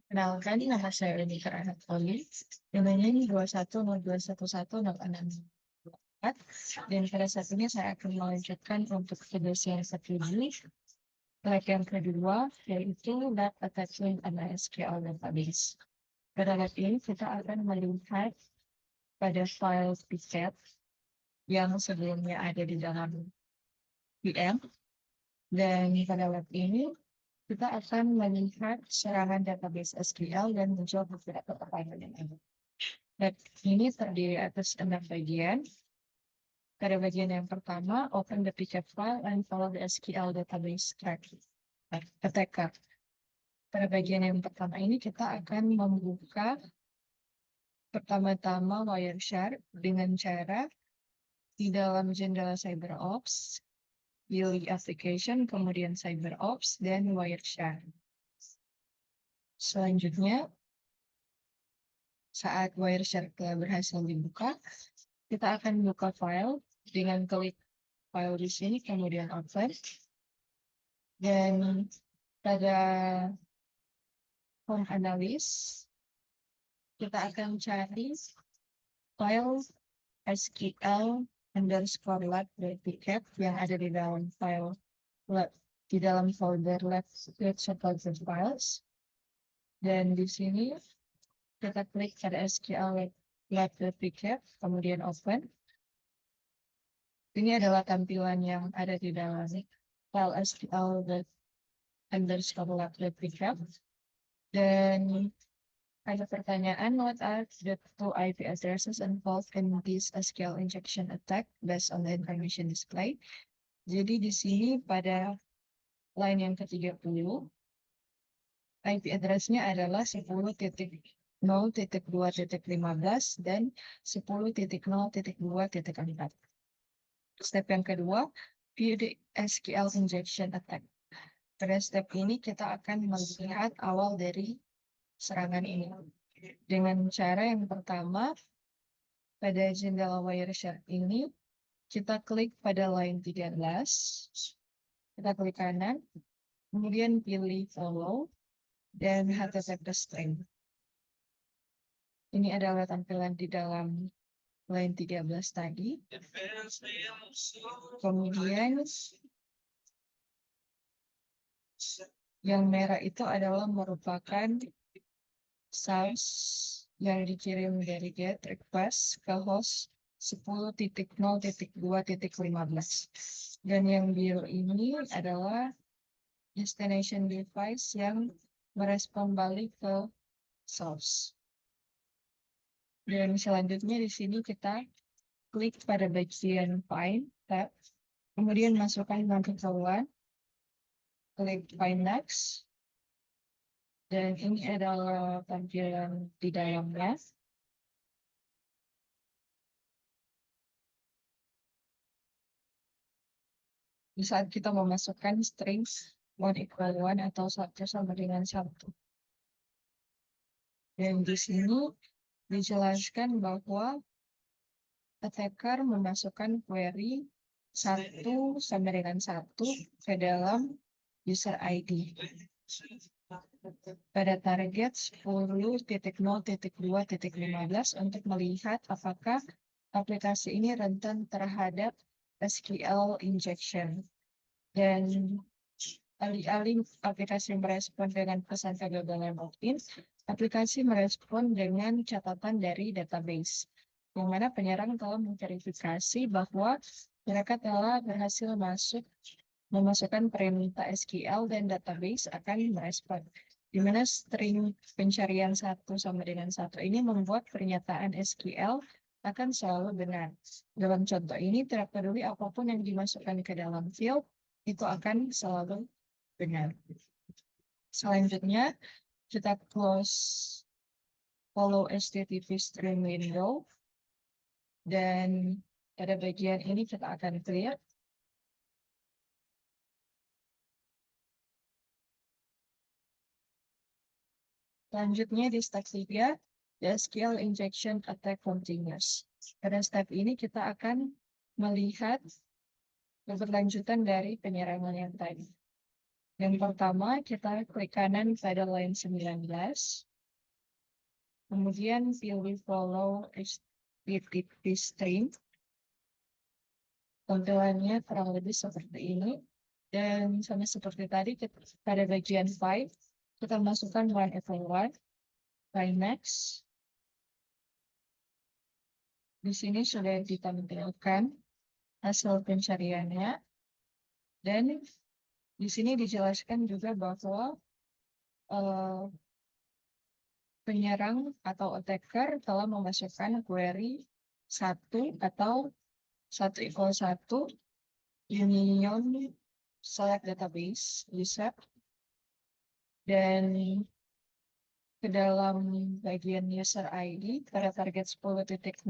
Kenalkan, nama saya Unika Anatoli. Domainnya ini 210211164. Dan pada saat ini saya akan melanjutkan untuk tugas yang ke-7. Lab yang kedua, yaitu Lab Attachment and MySQL Database. Pada lab ini kita akan melihat pada file piket yang sebelumnya ada di dalam VM. Dan pada lab ini kita akan melihat serangan database SQL dan menjawab beberapa pertanyaan yang ada. Lab ini terdiri atas 6 bagian. Pada bagian yang pertama, open the picket file and follow the SQL database attacker. Pada bagian yang pertama ini kita akan membuka pertama-tama Wireshark dengan cara di dalam jendela CyberOps, pilih application, kemudian CyberOps, dan Wireshark. Selanjutnya, saat Wireshark telah berhasil dibuka, kita akan buka file dengan klik file di sini, kemudian open. Dan pada home analysis, kita akan cari file SQL_lab.pket yang ada di dalam file lab, di dalam folder lab supported files. Dan di sini kita klik pada SQL_lab.pket, kemudian open. Ini adalah tampilan yang ada di dalam file SQL_lab.pket. Dan ada pertanyaan, what are the two IP addresses involved in this SQL injection attack based on the information displayed? Jadi di sini pada line yang ke-30, IP address-nya adalah 10.0.2.15 dan 10.0.2.4. Step yang kedua, view the SQL injection attack. Pada step ini kita akan melihat awal dari serangan ini. Dengan cara yang pertama, pada jendela Wireshark ini, kita klik pada line 13, kita klik kanan, kemudian pilih follow, dan HTTP string. Ini adalah tampilan di dalam line 13 tadi. Kemudian, yang merah itu adalah merupakan source yang dikirim dari GET request ke host 10.0.2.15. Dan yang biru ini adalah destination device yang merespon balik ke source. Dan selanjutnya di sini kita klik pada bagian Find tab, kemudian masukkan pengetahuan, klik Find Next. Dan ini adalah tampilan di dalamnya. Di saat kita memasukkan string 1 equal 1 atau 1 sama dengan 1. Dan di sini dijelaskan bahwa attacker memasukkan query 1 sama dengan 1 ke dalam user ID. Pada target 10.0.2.15 untuk melihat apakah aplikasi ini rentan terhadap SQL injection. Dan alih-alih aplikasi merespon dengan pesan kegagalan login, aplikasi merespon dengan catatan dari database, yang mana penyerang telah memverifikasi bahwa mereka telah berhasil memasukkan perintah SQL dan database akan merespon, di mana string pencarian 1 sama dengan 1 ini membuat pernyataan SQL akan selalu benar. Dalam contoh ini, tidak peduli apapun yang dimasukkan ke dalam field, itu akan selalu benar. Selanjutnya, kita close follow HTTP stream window. Dan pada bagian ini kita akan clear. Selanjutnya di step 3, the SQL injection attack continues. Pada step ini kita akan melihat keberlanjutan dari penyerangan yang tadi. Yang pertama, kita klik kanan pada line 19. Kemudian pilih follow HTTP stream. Tampilannya kurang lebih seperti ini. Dan sama seperti tadi, pada bagian file, kita masukkan one eval1, by next. Di sini sudah ditampilkan hasil pencariannya. Dan di sini dijelaskan juga bahwa penyerang atau attacker telah memasukkan query 1 atau 1 union select database user, dan ke dalam bagian user ID pada target 10.0.2.15,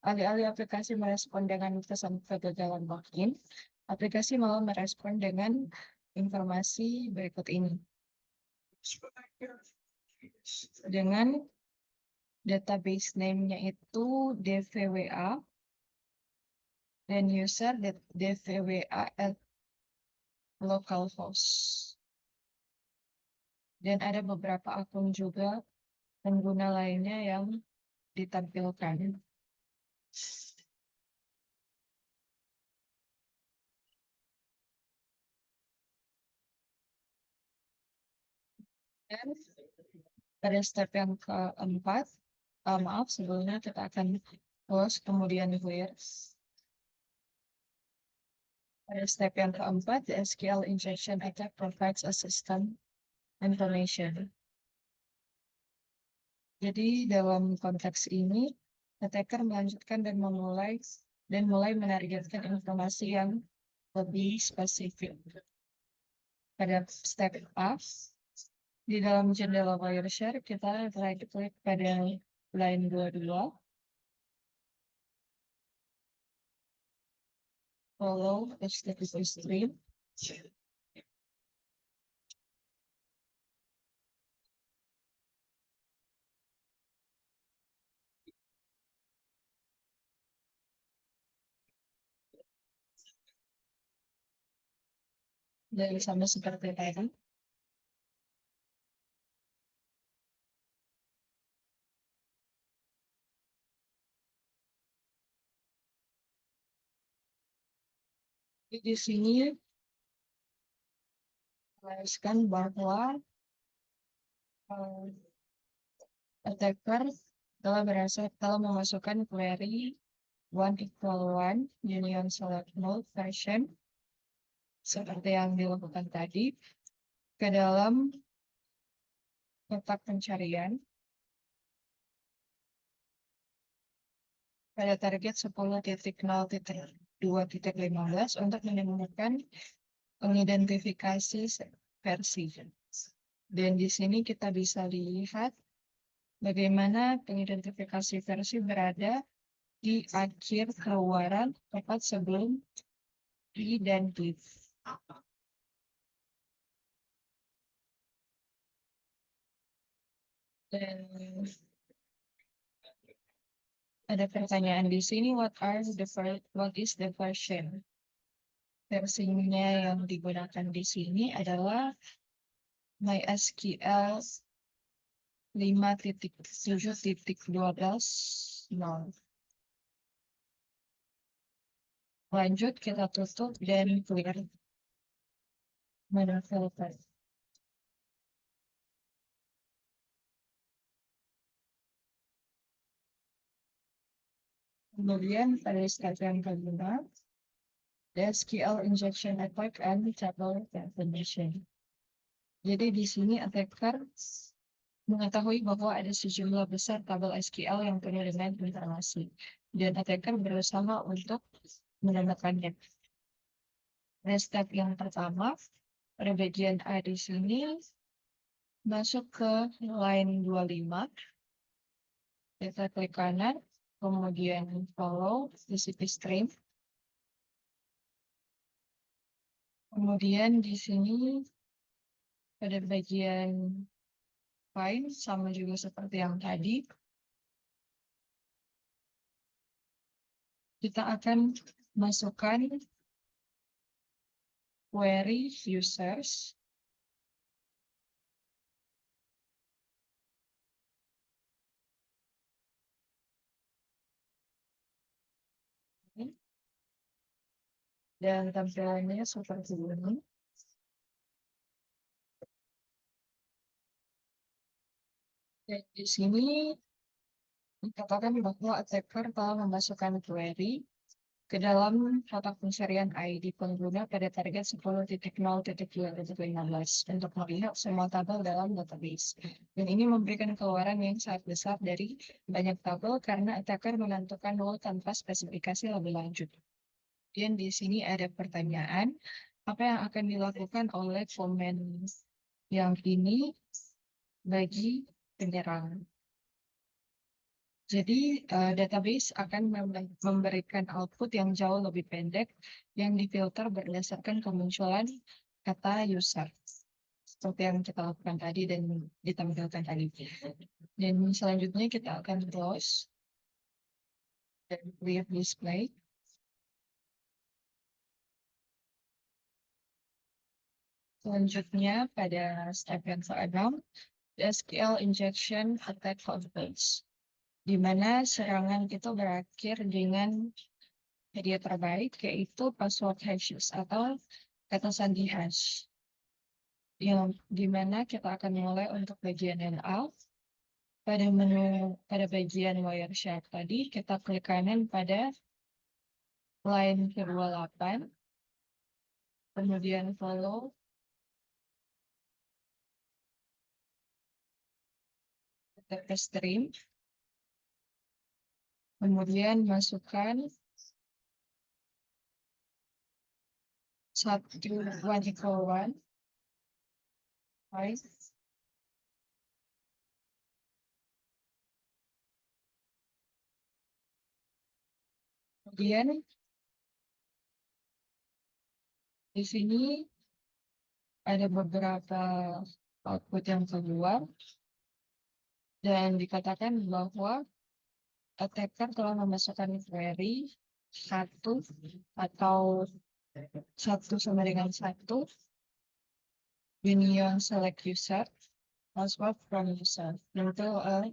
alih-alih aplikasi merespon dengan pesan kegagalan login, aplikasi malah merespon dengan informasi berikut ini. Dengan database name-nya itu dvwa dan user dvwa at localhost. Dan ada beberapa akun juga pengguna lainnya yang ditampilkan. Dan pada step yang keempat, maaf sebelumnya kita akan close kemudian clear. Pada step yang keempat, the SQL injection attack provides a system information. Jadi dalam konteks ini, attacker melanjutkan dan mulai menargetkan informasi yang lebih spesifik. Pada step A, di dalam jendela Wireshark, kita right klik pada line 22. Follow HTTP stream. Dan sama seperti tadi. Di sini jelaskan bahwa attacker telah memasukkan query 1 union select node version seperti yang dilakukan tadi ke dalam kotak pencarian pada target 10.0.2.15 untuk menemukan pengidentifikasi versi. Dan di sini kita bisa lihat bagaimana pengidentifikasi versi berada di akhir keluaran tepat sebelum i dan if. Dan ada pertanyaan di sini, what is the version? Versinya yang digunakan di sini adalah MySQL 5.7.12. Lanjut, kita tutup dan clear menu filter. Kemudian pada step yang kedua, the SQL injection attack and table definition. Jadi di sini attacker mengetahui bahwa ada sejumlah besar tabel SQL yang penuh dengan informasi, dan attacker berusaha untuk menemukannya. Pada step yang pertama, pada bagian A di sini, masuk ke line 25, kita klik kanan, kemudian follow TCP stream. Kemudian di sini pada bagian find sama juga seperti yang tadi. Kita akan masukkan query users. Dan tampilannya seperti ini. Dan di sini dikatakan bahwa attacker telah memasukkan query ke dalam kotak pencarian ID pengguna pada target 10.0.2.15 untuk melihat semua tabel dalam database. Dan ini memberikan keluaran yang sangat besar dari banyak tabel karena attacker menentukan role tanpa spesifikasi lebih lanjut. Dan di sini ada pertanyaan, apa yang akan dilakukan oleh komen yang ini bagi penyerang? Jadi, database akan memberikan output yang jauh lebih pendek yang difilter berdasarkan kemunculan kata user. Seperti yang kita lakukan tadi dan ditampilkan tadi. Dan selanjutnya kita akan close dan clear display. Selanjutnya pada step yang ke-6, SQL injection attack confidence, di mana serangan itu berakhir dengan hadiah terbaik, yaitu password hashes atau kata sandi hash. Yang dimana kita akan mulai untuk bagian NA. Pada menu, pada bagian Wireshark tadi, kita klik kanan pada line ke-28, kemudian follow, TP stream, kemudian masukkan 1 kemudian di sini ada beberapa output yang keluar dan dikatakan bahwa attacker telah memasukkan query 1 atau 1 sama dengan 1 union select user password from user into a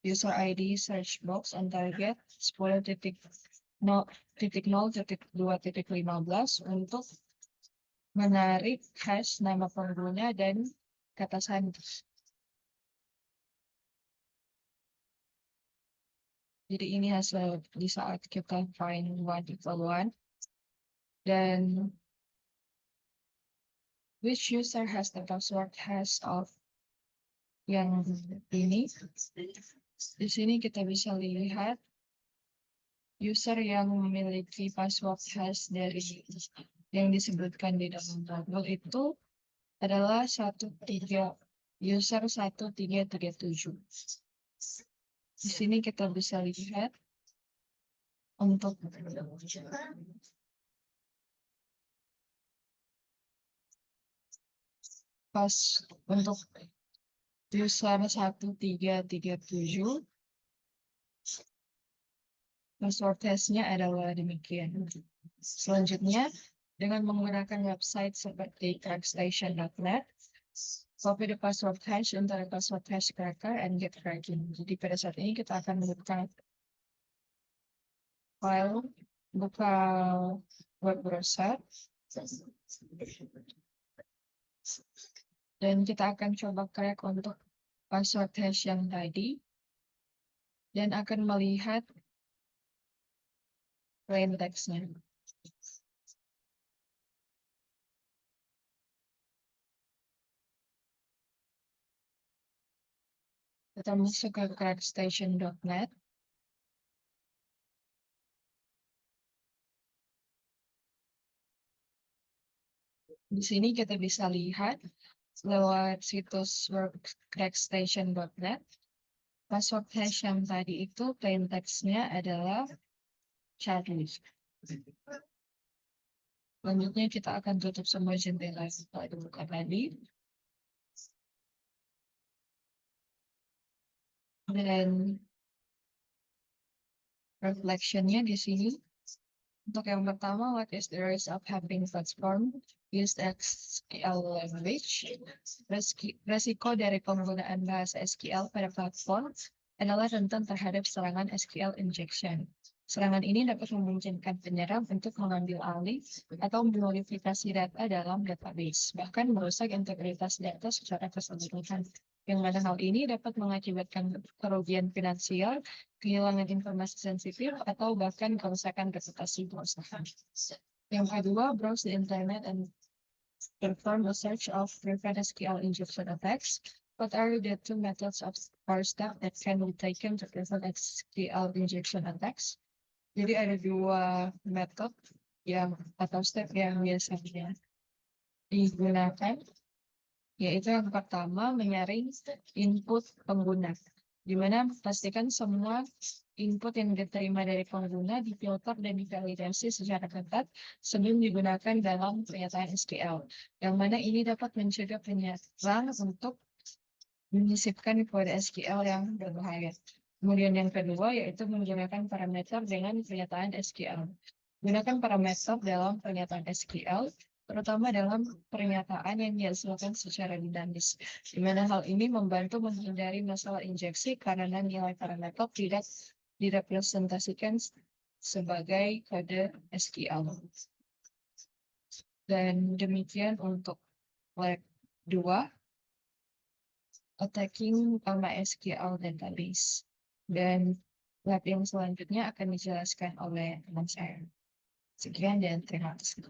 user ID search box and target 10.0.2.15 untuk menarik hash nama pengguna dan kata sandi. Jadi ini hasil di saat kita find 1 dan which user has the password hash of yang ini. Di sini kita bisa lihat user yang memiliki password hash dari yang disebutkan di dalam tabel itu adalah user 1337. Di sini kita bisa lihat untuk pas untuk user 1337 password testnya adalah demikian. Selanjutnya, dengan menggunakan website seperti crackstation.net, copy the password hash antara password hash cracker and get cracking. Jadi pada saat ini kita akan membuka file, buka web browser, dan kita akan coba crack untuk password hash yang tadi, dan akan melihat plain text-nya. Kita masuk ke crackstation.net. Di sini kita bisa lihat lewat situs crackstation.net. Password hash yang tadi itu plain text-nya adalah Charlie. Selanjutnya kita akan tutup semua jendela setelah dibuka tadi. Dan reflection-nya di sini. Untuk yang pertama, what is the risk of having platform used SQL language. Resiko dari penggunaan bahasa SQL pada platform adalah rentan terhadap serangan SQL injection. Serangan ini dapat memungkinkan penyerang untuk mengambil alih atau memodifikasi data dalam database, bahkan merusak integritas data secara keseluruhan. Yang mana hal ini dapat mengakibatkan kerugian finansial, kehilangan informasi sensitif, atau bahkan kerusakan reputasi perusahaan. Yang kedua, browse the internet and perform a search of prevent SQL injection attacks. What are the two methods or steps that can be taken to prevent SQL injection attacks? Jadi ada dua metode atau step yang biasanya digunakan, yaitu yang pertama menyaring input pengguna, di mana pastikan semua input yang diterima dari pengguna difilter dan divalidasi secara ketat sebelum digunakan dalam pernyataan SQL, yang mana ini dapat mencegah penyerang untuk menyisipkan kode SQL yang berbahaya. Kemudian yang kedua yaitu menggunakan parameter dengan pernyataan SQL. Gunakan parameter dalam pernyataan SQL, terutama dalam pernyataan yang dihasilkan secara dinamis, di mana hal ini membantu menghindari masalah injeksi karena nilai parameter tidak direpresentasikan sebagai kode SQL. Dan demikian untuk lab 2. Attacking MySQL database. Dan lab yang selanjutnya akan dijelaskan oleh teman saya. Sekian dan terima kasih.